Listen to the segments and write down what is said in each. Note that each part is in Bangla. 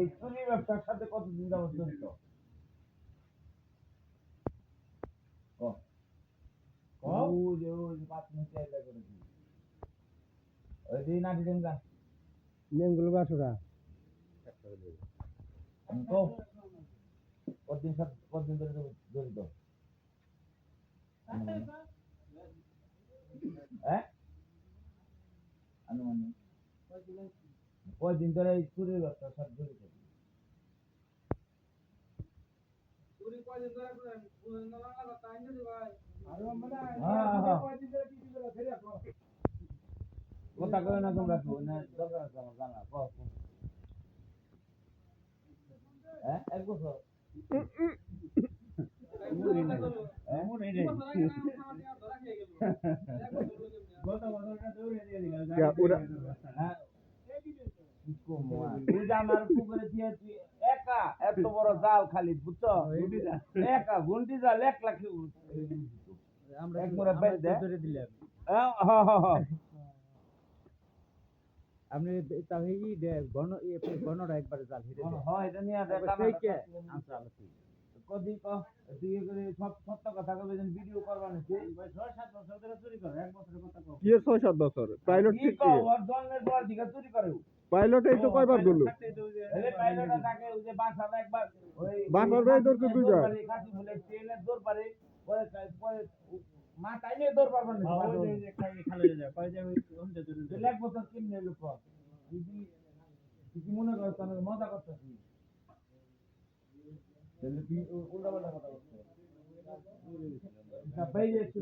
এই চুরি ব্যবসার সাথে কতদিন যাবত জড়িত? ওই যে 5 মিনিট আগে করেছি ওই যে নাটি ডেঙ্গা নেমগুলো বাসুরা তো কতদিন ধরে জড়িত? হ্যাঁ আনুমানিক কয়দিন ধরে এই চুরির ব্যবসার সাথে জড়িত? কথা কয় না তোমরা তো না দরকার আছে আমার জানা হ্যাঁ 1 বছর আমার পুকুরে দিয়ে একা এত বড় জাল খালি বুঝছো একা ঘন্টি জাল 1 লাখ এক মোড়া বেচ ধরে দিলাম আপনি তাহলে গণটা একবারে জাল হিরে হয় এটা নিয়ে কদি তুই করে সব সত্য কথা কবে যেন ভিডিও করবা নাকি 6-7 বছর ধরে চুরি করে 1 বছরের কথা কও কি 6-7 বছর পাইলট ঠিক কি ওর জন্মের পর দিকে চুরি করে পাইলট এই তো কয়বার গেল এই পাইলটটা থাকে ওই যে বাসাটা একবার ওই বাসার ভাই ধরতে দুইবার কাটি বলে ট্রেনের দৌড় পারে পরে পরে মা টাইমে দৌড় পারবে না ওই যে খালে যায় কয় যে ওই ওনতে দৌড় 1 বছর কিনে লোক কি মনে করছ আমি মজা করতেছি তাহলে কি উল্টা পাল্টা কথা বলছো না ভাই একটু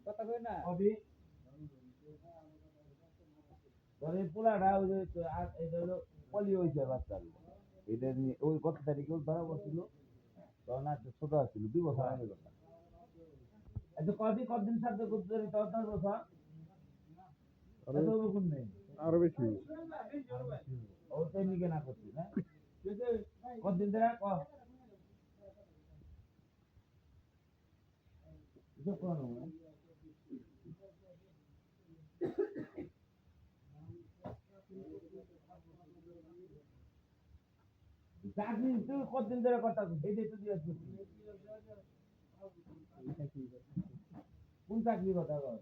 কথা কই না অবি ধরে পুরাটা ওই যে এটা হলো পলি হইছে বাচ্চা এটা নিয়ে ওই কত তারিখে ধরা পড়ছিল তখন আর ছোট ছিল 2 বছর আগে কথা এত কদিন সাথে করতে ধরে 10 বছর এত বকুন নেই আরো বেশি ও তো নিকে না করছি না কতদিন ধরে চাকরি তুই কতদিন ধরে কথা এইটাই তো দিয়ে কোন চাকরি কথা বল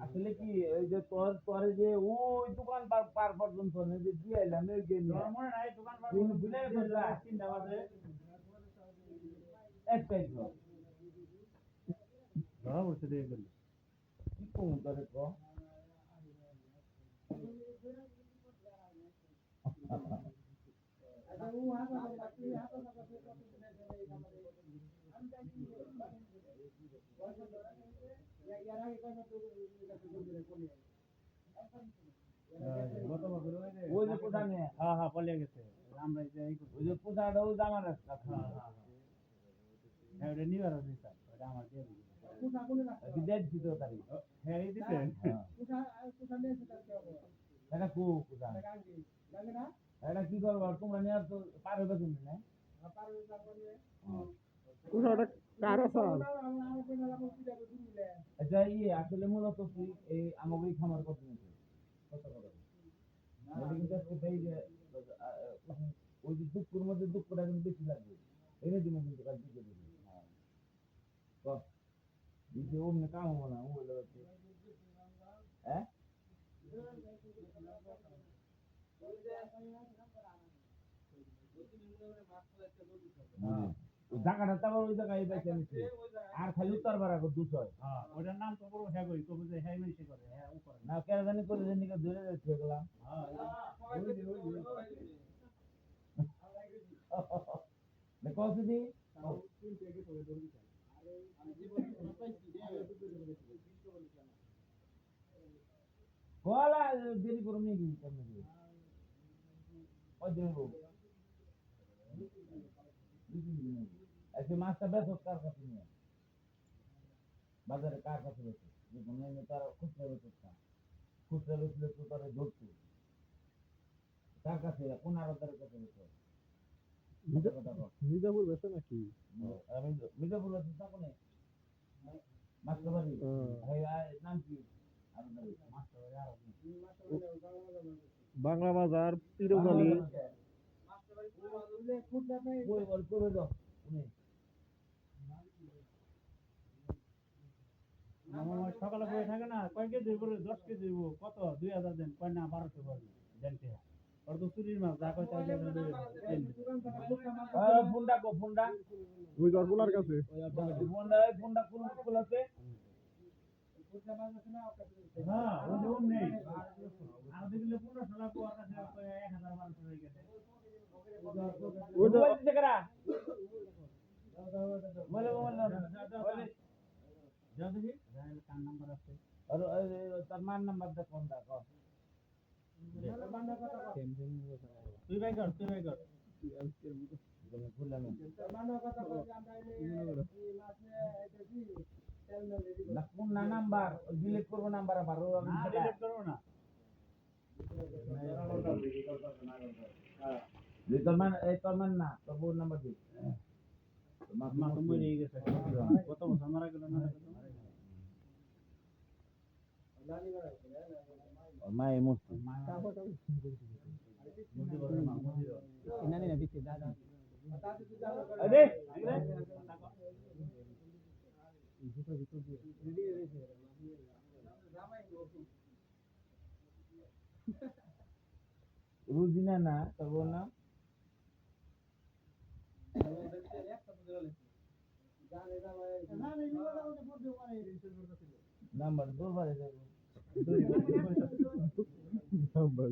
আসলে কি ওই যে তোর যে ওই দোকান পার পর্যন্ত যে দিয়ে এলাম এই যে মনে নাই দোকান পার ভুলে গেল 3টা বাজে একটাই ধরা বসে দিয়ে গেল কি কোন তোরে কো ওই যে পোষা নিয়ে হ্যাঁ পলিয়ে গেছে আমরা ওই যে পোষাটা ওই জামার রাস্তা হ্যাঁ ওটা নিবার আছে স্যার ওটা আমার দিয়ে দিবে দেখ দিতে তারি হ্যাঁ এই দিতে এটা কো পোষা এটা কি করবো তোমরা নিয়ে তো পার হবে তুমি না ওটা কারা সাল আচ্ছা আসলে মূলত কি এই আমাদের খামার কত নিতে কত করে এটা কিন্তু আজকে এই যে ওই যে দুপুর মধ্যে দুপুরটা কিন্তু বেশি লাগবে এনে দিব কিন্তু কাল দিকে দিব হ্যাঁ দিতে অন্য কাম হবে না ওই লোকে হ্যাঁ জায়গাটা তো ওই জায়গায় বেঁচে নিচ্ছে আর খালি উত্তর পাড়া কো 200 হ্যাঁ ওটার নাম তো বড় হ্যাঁ কই কবে যে হ্যাঁ মিশে করে হ্যাঁ উপরে না কেন জানি করে জানি কে ধরে যাচ্ছে এগুলা হ্যাঁ ওই কত দি বলা দেরি করুন নাকি কেমনে ওই দেবো ऐसे मास्टर बेस कार का सुनिए बाजार कार का सुनिए ये बनने में तारा खुश रहे तो तारे जोड़ तू कार का से कौन आ रहा का से মির্জাপুর বেছে নাকি আমি মির্জাপুর আছে তা কোনে মাস্টার বাড়ি না বাংলা বাজার পিরোজলি কই বল করে দাও উনি আমার সকালে বসে থাকে না কয় কেজি করে 10 কেজি দিব কত 2000 দেন কয় না 1200 বলে জানতে আর তো চুরির মাছ যা কয় তাই ফোনটা কো ফোনটা ওই জরগুলার কাছে ফোনটা খুলছে হ্যাঁ ওই যে ওম নেই আর দেখলে 1500 টাকা ওর কাছে 1000 হয়ে গেছে ওই যে মোবাইল দিতে কারা বলে বলে যা দেখি কার নাম্বার আছে আর তার মান নাম্বারটা কোনটা কো তুই ভাই কর খুললাম না কোন নাম্বার ডিলিট করব নাম্বার আবার আমি না ডিলিট করব না তোর মান না তোর বউর নাম্বার দি মা তো মরে গেছে কত বছর মারা গেল না মা এই মুহূর্তে ইনানি না দিতে দাদা আরে রুজিনা না তোর বউর নাম নাম্বার দরবারে যাবো নাম্বার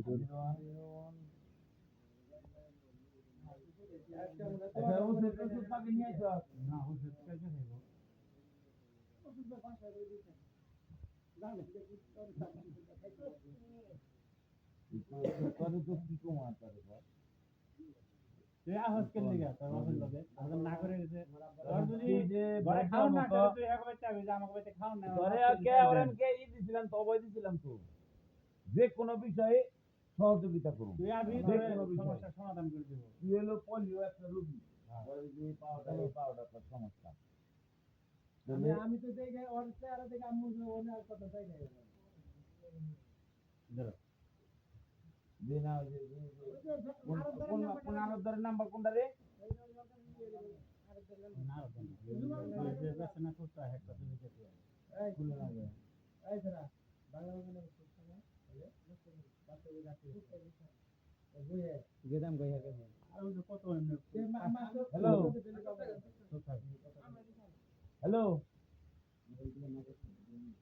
আচ্ছা ওষুধ পাকে নিয়ে আসো না ওষুধ কাকে খাইবো তোর তো কি কমা তোর তুই আহস কেন দিগা তোর বাপের লগে আর না করে গেছে তোর যদি যে ঘরে খাও না তাহলে তুই একবার চাবি যে আমাকে বাইতে খাও না ধরে কে ওরেন কে দিছিলাম তো অবৈ দিছিলাম তো যে কোনো বিষয়ে সহযোগিতা করুন তুই আবি যে ধরে কোনো বিষয়ে সমস্যার সমাধান করে দিব তুই হলো পলিও একটা রোগী ধরে যে পাওয়াটা তোর সমস্যা আমি তো দেখে ওর চেহারা দেখে আমি ওর আর কথা চাই না ধরো যে না কোন আরবদারের নাম্বার কোনটা রে না যে যাচ্ছে না করতে হয় একটা তুমি যেতে খুলে না গে এই ধরা বাংলা মানে করতে না তাহলে বাচ্চা বুঝে গেদাম গইয়া গেছে আর ওই কত হ্যালো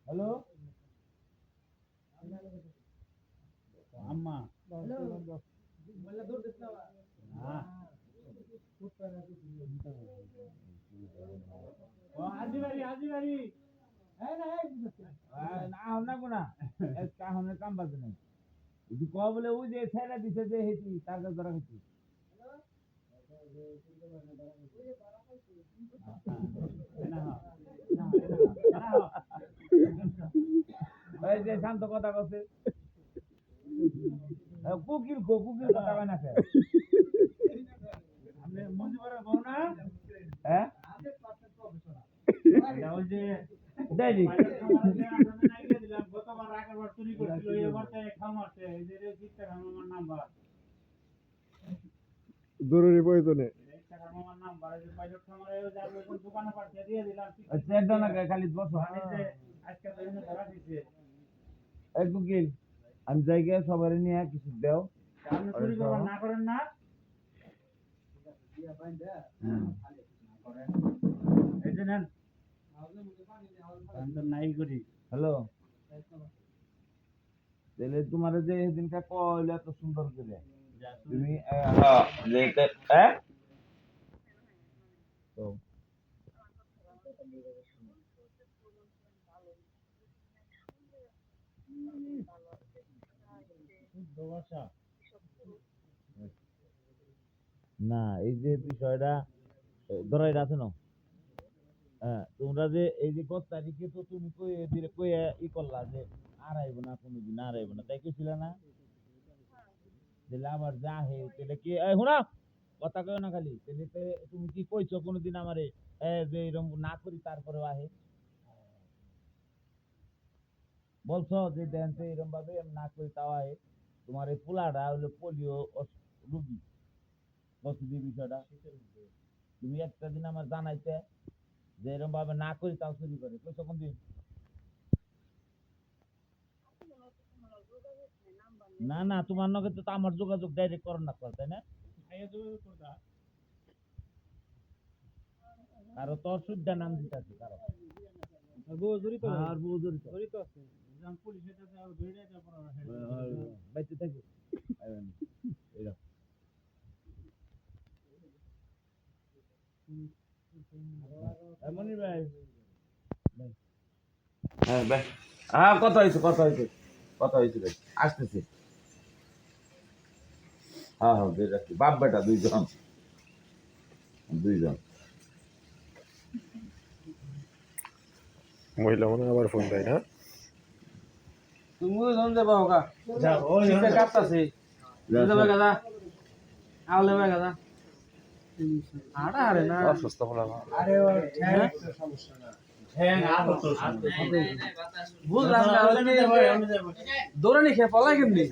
হ্যালো হ্যালো আম্মা বলে দূর দিস না ও আজি বাড়ি না কোনা কাহনের কাম বাজে নাই যদি কও বলে ওই যে ছেড়ে দিছে যে হেতি তার কাছে ধরা হেতি এই যে শান্ত কথা কছে কুকির কথা কয় না কে আপনি মুজিবুরের বউ না হ্যাঁ ওই যে দেই গতবার আগের বার চুরি করছিল এবার তো খামারছে এই যে রেজিস্টার আমার নাম্বার জরুরি প্রয়োজনে রেজিস্টার আমার নাম্বার এই যে পাইলট খামারে যাবে কোন দোকানে পাঠিয়ে দিয়ে দিলাম চেকটা না খালি বসো আজকে তো এনে ধরা দিছে এই কুকিল আমি জায়গা সবারই নিয়ে কিছু দাও আপনি চুরি করবেন না করেন না এই যে নেন আমি তো নাই করি হ্যালো তাহলে তোমার যে সেদিনটা কইলে এত সুন্দর করে তুমি তো না এই যে বিষয়টা ধরাই আছে না হ্যাঁ তোমরা যে এই যে 5 তারিখে তো তুমি কই ই করলা যে আর আইব না কোনোদিন আর আইব না তাই কইছিল না দিলে আবার যা হে তাহলে কি এই শোনা কথা কয় না খালি তাহলে তুমি কি কইছো কোনোদিন আমারে যে এরকম না করি তারপরেও আহে বলছো যে দেন তো এরকম ভাবে আমি না করি তাও আহে তোমার এই পোলাটা হলো পোলিও রুগী বসতি বিষয়টা তুমি একটা দিন আমার জানাইতে যে এরকম ভাবে না করি তাও চুরি করে কইছো কোন দিন না না তোমার নগে তো আমার যোগাযোগ ডাইরেক্ট করার না তাই না কারো তোর সুদ্ধা নাম দিতেছে কারো বউ জড়িত আর বউ জড়িত জড়িত আছে যখন পুলিশের কাছে আর ধরে যায় তারপর বাইতে থাকি এইরকম মনির ভাই হ্যাঁ ভাই হ্যাঁ কথা হয়েছে ভাই আসতেছে হ্যাঁ হ্যাঁ বেশ রাখছি বাপ বেটা দুইজন মহিলা মনে হয় আবার ফোন দেয় না তুমি ধন দেবা হোকা যা ওই কাটতাছে দেবা গাদা আলে বা গাদা আড়া আরে না অসুস্থ বলা আরে ও সমস্যা না হ্যাঁ আর তো বুঝলাম না দৌড়ানি খেয়ে পলাই কেমনি